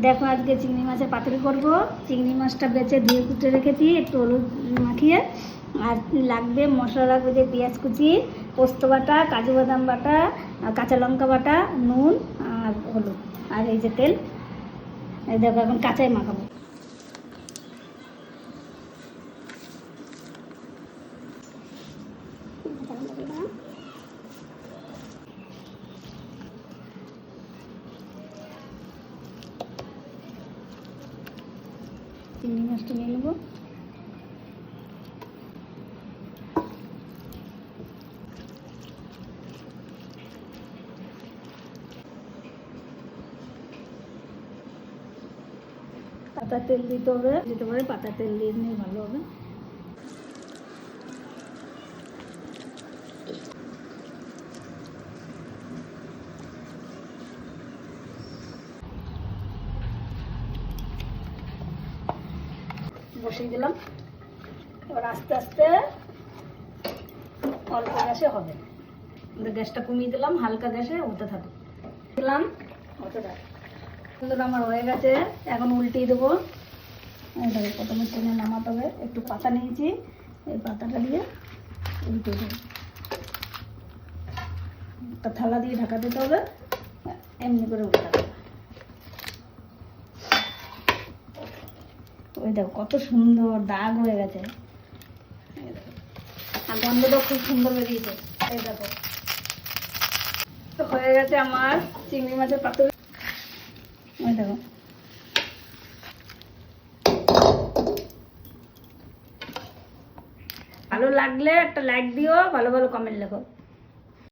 দেখো আজকে চিংড়ি মাছের পাতুরি করব। চিংড়ি মাছটা বেছে ধুয়ে কুটে রেখেছি, একটু হলুদ মাখিয়ে। আর লাগবে মশলা, লাগবে যে পেঁয়াজ কুচি, পোস্ত বাটা, কাজু বাদাম বাটা, কাঁচা লঙ্কা বাটা, নুন আর হলুদ, আর এই যে তেল। এই দেখো এখন কাঁচাই মাখাবো। চিংড়ি মাছটা নিয়ে নেবো। পাতা তেল দিতে হবে, পাতা তেল দিয়ে নিয়ে ভালো হবে। বসিয়ে দিলাম, এবার আস্তে আস্তে অল্প গ্যাসে হবে। গ্যাসটা কমিয়ে দিলাম, হালকা গ্যাসে হতে থাকে দিলাম, হতে থাকে। আমার হয়ে গেছে, এখন উল্টিয়ে দেবো। দেখো প্রথমে টেনে নামাতে হবে। একটু পাতা নিয়েছি, এই পাতাটা দিয়ে উল্টে দেবো। একটা থালা দিয়ে ঢাকা দিতে হবে, এমনি করে উল্টে দেবো। ওই দেখো কত সুন্দর দাগ হয়ে গেছে, আর গন্ধটাও খুব সুন্দর বেরিয়েছে। এই দেখো হয়ে গেছে আমার চিংড়ি মাছের পাতুরি। ওই দেখো ভালো লাগলে একটা লাইক দিও, ভালো ভালো কমেন্ট লেখো।